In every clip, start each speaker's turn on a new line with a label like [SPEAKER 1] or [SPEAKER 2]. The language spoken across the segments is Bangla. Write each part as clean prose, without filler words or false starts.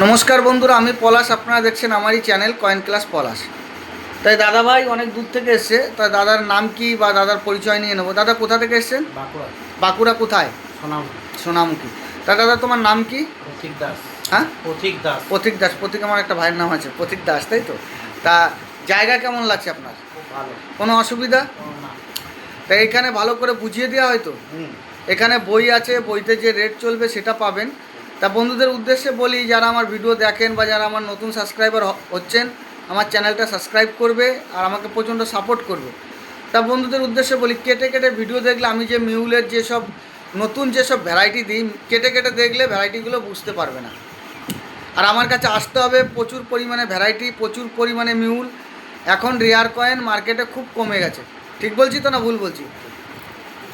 [SPEAKER 1] নমস্কার বন্ধুরা, আমি পলাশ। আপনারা দেখছেন আমারই চ্যানেল কয়েন ক্লাস পলাশ। তাই দাদাভাই অনেক দূর থেকে এসছে, তাই দাদার নাম কি বা দাদার পরিচয় নিয়ে নেবো। দাদা কোথা থেকে এসছেন?
[SPEAKER 2] বাঁকুড়া।
[SPEAKER 1] বাঁকুড়া কোথায়?
[SPEAKER 2] সোনামুখী।
[SPEAKER 1] সোনামুখী। তা দাদা তোমার নাম কি?
[SPEAKER 2] পথিক দাস।
[SPEAKER 1] হ্যাঁ,
[SPEAKER 2] পথিক দাস।
[SPEAKER 1] পথিক দাস। পথিক আমার একটা ভাইয়ের নাম আছে, পথিক দাস, তাই তো? তা জায়গা কেমন লাগছে আপনার?
[SPEAKER 2] খুব ভালো।
[SPEAKER 1] কোনো অসুবিধা?
[SPEAKER 2] না।
[SPEAKER 1] তা এখানে ভালো করে বুঝিয়ে দেওয়া হয়তো। এখানে বই আছে, বইতে যে রেট চলবে সেটা পাবেন। তা বন্ধুদের উদ্দেশ্যে বলি, যারা আমার ভিডিও দেখেন বা যারা আমার নতুন সাবস্ক্রাইবার হচ্ছেন, আমার চ্যানেলটা সাবস্ক্রাইব করবে আর আমাকে প্রচণ্ড সাপোর্ট করবে। তা বন্ধুদের উদ্দেশ্যে বলি, কেটে কেটে ভিডিও দেখলে আমি যে মিউলের যেসব নতুন যেসব ভ্যারাইটি দিই, কেটে কেটে দেখলে ভ্যারাইটিগুলো বুঝতে পারবে না। আর আমার কাছে আসতে হবে। প্রচুর পরিমাণে ভ্যারাইটি, প্রচুর পরিমাণে মিউল। এখন রেয়ার কয়েন মার্কেটে খুব কমে গেছে। ঠিক বলছি তো না ভুল বলছি?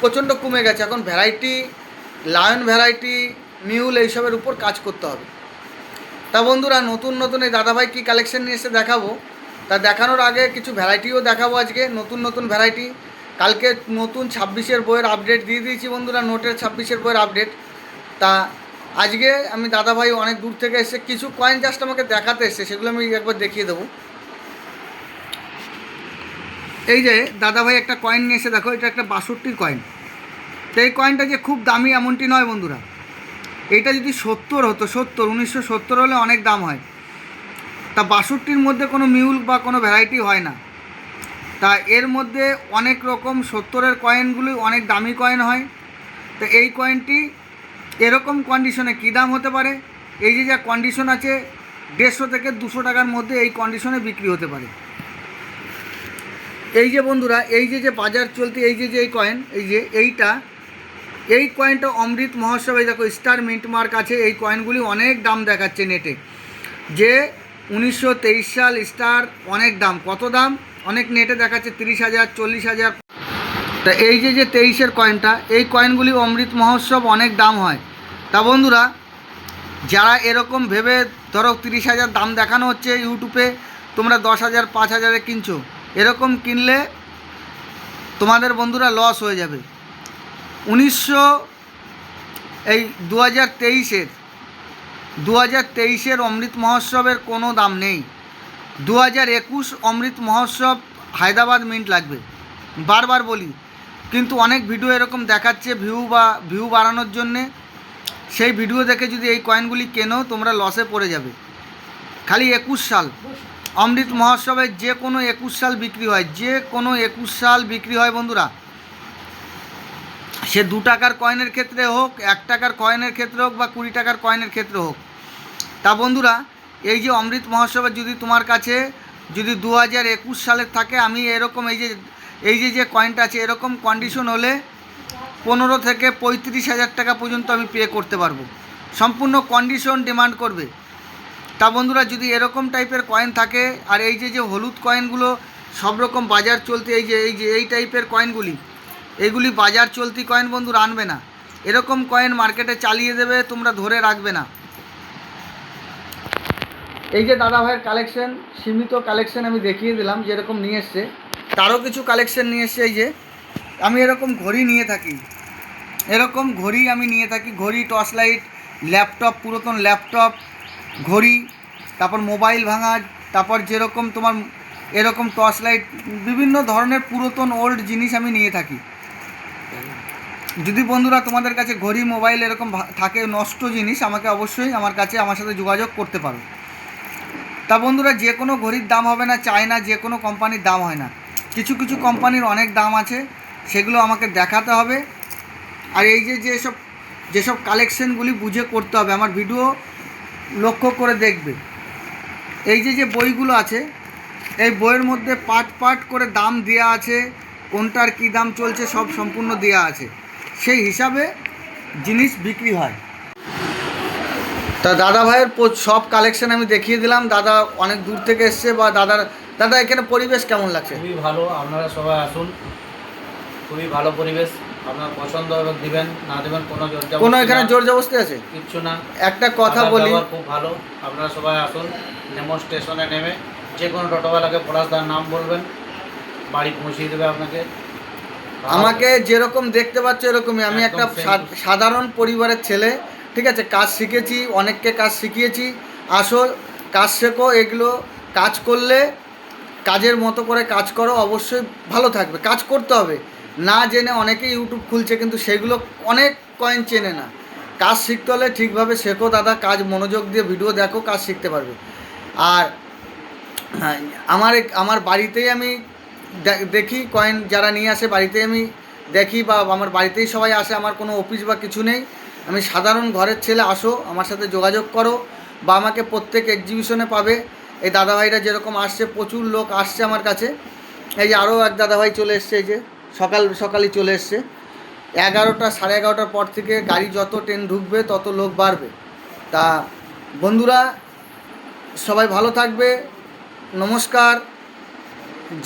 [SPEAKER 1] প্রচণ্ড কমে গেছে। এখন ভ্যারাইটি, লায়ন ভ্যারাইটি, মিউল এইসবের উপর কাজ করতে হবে। তা বন্ধুরা, নতুন নতুন এই দাদাভাই কী কালেকশন নিয়ে এসে দেখাবো। তা দেখানোর আগে কিছু ভ্যারাইটিও দেখাবো আজকে, নতুন নতুন ভ্যারাইটি। কালকে নতুন 26-এর বইয়ের আপডেট দিয়ে দিয়েছি বন্ধুরা, নোটের 26-এর বইয়ের আপডেট। তা আজকে আমি দাদাভাই অনেক দূর থেকে এসে কিছু কয়েন জাস্ট আমাকে দেখাতে এসছে, সেগুলো আমি একবার দেখিয়ে দেবো। এই যে দাদাভাই একটা কয়েন নিয়ে এসে দেখো, এটা একটা 62-র কয়েন। তো এই কয়েনটা যে খুব দামি এমনটি নয় বন্ধুরা। এইটা যদি 70 হতো, 1970 হলে অনেক দাম হয়। তা 62-র মধ্যে কোনো মিউল বা কোনো ভ্যারাইটি হয় না। তা এর মধ্যে অনেক রকম 70-এর কয়েনগুলি অনেক দামি কয়েন হয়। তো এই কয়েনটি এরকম কন্ডিশনে কী দাম হতে পারে? এই যে যা কন্ডিশন আছে, 150 থেকে 200 টাকার মধ্যে এই কন্ডিশনে বিক্রি হতে পারে। এই যে বন্ধুরা, এই যে বাজার চলতি এই যে এই কয়েন, এই কয়েনটা অমৃত মহোৎসব। এই দেখো স্টার মিন্ট মার্ক আছে। এই কয়েনগুলি অনেক দাম দেখাচ্ছে নেটে, যে 1923 সাল স্টার, অনেক দাম। কত দাম? অনেক নেটে দেখাচ্ছে 30,000, 40,000। তা এই যে 23-এর কয়েনটা, এই কয়েনগুলি অমৃত মহোৎসব, অনেক দাম হয়। তা বন্ধুরা, যারা এরকম ভেবে ধরো 30,000 দাম দেখানো হচ্ছে ইউটিউবে, তোমরা 10,000, 5,000-এ কিনছো, এরকম কিনলে তোমাদের বন্ধুরা লস হয়ে যাবে। 2023-এর অমৃত মহোৎসবের কোনো দাম নেই। 2021 অমৃত মহোৎসব হায়দ্রাবাদ মিন্ট লাগবে, বারবার বলি। কিন্তু অনেক ভিডিও এরকম দেখাচ্ছে ভিউ বাড়ানোর জন্যে। সেই ভিডিও দেখে যদি এই কয়েনগুলি কেনো, তোমরা লসে পড়ে যাবে। খালি 21 সাল অমৃত মহোৎসবে যে কোনো 21 সাল বিক্রি হয়, যে কোনো 21 সাল বিক্রি হয় বন্ধুরা। সে 2 টাকার কয়েনের ক্ষেত্রে হোক, 1 টাকার কয়েনের ক্ষেত্রে হোক, বা 20 টাকার কয়েনের ক্ষেত্রে হোক। তা বন্ধুরা, এই যে অমৃত মহোৎসবে যদি তোমার কাছে যদি 2021 সালের থাকে, আমি এরকম এই যে কয়েনটা আছে, এরকম কন্ডিশন হলে 15 থেকে 35,000 টাকা পর্যন্ত আমি পে করতে পারবো। সম্পূর্ণ কন্ডিশন ডিমান্ড করবে। তা বন্ধুরা, যদি এরকম টাইপের কয়েন থাকে, আর এই যে হলুদ কয়েনগুলো সব রকম বাজার চলতি, এই টাইপের কয়েনগুলি, এইগুলি বাজার চলতি কয়েন বন্ধুরা আনবে না। এরকম কয়েন মার্কেটে চালিয়ে দেবে, তোমরা ধরে রাখবে না। এই যে দাদা ভাইয়ের কালেকশন, সীমিত কালেকশন আমি দেখিয়ে দিলাম যেরকম নিয়ে এসছে। তারও কিছু কালেকশন নিয়ে এসছে। এই যে আমি এরকম ঘড়ি নিয়ে থাকি, এরকম ঘড়ি আমি নিয়ে থাকি। ঘড়ি, টর্চ লাইট, ল্যাপটপ, পুরাতন ল্যাপটপ, ঘড়ি, তারপর মোবাইল ভাঙা, তারপর যেরকম তোমার এরকম টর্চ লাইট, বিভিন্ন ধরনের পুরাতন ওল্ড জিনিস আমি নিয়ে থাকি। যদি বন্ধুরা তোমাদের কাছে ঘড়ি, মোবাইল এরকম থাকে নষ্ট জিনিস, আমাকে অবশ্যই আমার সাথে যোগাযোগ করতে পারো। তা বন্ধুরা, যে কোনো ঘড়ির দাম হবে না, চায় না যে কোনো কোম্পানির দাম হয় না। কিছু কিছু কোম্পানির অনেক দাম আছে, সেগুলো আমাকে দেখাতে হবে। আর এই যেসব কালেকশনগুলি বুঝে করতে হবে, আমার ভিডিও লক্ষ্য করে দেখবে। এই যে বইগুলো আছে, এই বইয়ের মধ্যে পার্ট পার্ট করে দাম দেওয়া আছে, কোনটার কী দাম চলছে সব সম্পূর্ণ দেওয়া আছে। সেই হিসাবে জিনিস বিক্রি হয়। তা দাদা ভাইয়ের সব কালেকশন আমি দেখিয়ে দিলাম। দাদা অনেক দূর থেকে এসছে, বা দাদা এখানে পরিবেশ কেমন লাগছে?
[SPEAKER 2] খুবই ভালো, আপনারা সবাই আসুন। খুবই ভালো পরিবেশ, আপনার পছন্দ দিবেন না দেবেন, কোনো
[SPEAKER 1] এখানে জোর জবরদস্তি আছে
[SPEAKER 2] কিচ্ছু না।
[SPEAKER 1] একটা কথা বলি,
[SPEAKER 2] খুব ভালো, আপনারা সবাই আসুন। নেমো স্টেশনে নেমে যে কোনো টোটোওয়ালাকে পলাশদার নাম বলবেন, বাড়ি পৌঁছিয়ে দেবে আপনাকে।
[SPEAKER 1] আমাকে যেরকম দেখতে পাচ্ছ এরকমই। আমি একটা সাধারণ পরিবারের ছেলে, ঠিক আছে? কাজ শিখেছি, অনেককে কাজ শিখিয়েছি, আসো, কাজ শেখো, এগুলো কাজ করলে কাজের মতো করে কাজ করো, অবশ্যই ভালো থাকবে। কাজ করতে হবে, না জেনে অনেকেই ইউটিউব খুলছে কিন্তু সেগুলো অনেক কয়েন চেনে না। কাজ শিখতে হলে ঠিকভাবে শেখো দাদা, কাজ মনোযোগ দিয়ে ভিডিও দেখো, কাজ শিখতে পারবে। আর হ্যাঁ, আমার বাড়িতেই আমি দেখি কয়েন যারা নিয়ে আসে, বাড়িতেই আমি দেখি, বা আমার বাড়িতেই সবাই আসে, আমার কোনো অফিস বা কিছু নেই। আমি সাধারণ ঘরের ছেলে, আসো আমার সাথে যোগাযোগ করো, বা আমাকে প্রত্যেক এক্সিবিশনে পাবে। এই দাদাভাইরা যেরকম আসছে, প্রচুর লোক আসছে আমার কাছে। এই যে আরও এক দাদাভাই চলে এসছে, এই যে সকালই চলে এসছে। 11টা 11:30টার পর থেকে গাড়ি যত ট্রেন ঢুকবে তত লোক বাড়বে। তা বন্ধুরা, সবাই ভালো থাকবে। নমস্কার,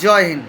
[SPEAKER 1] জয় হিন্দ।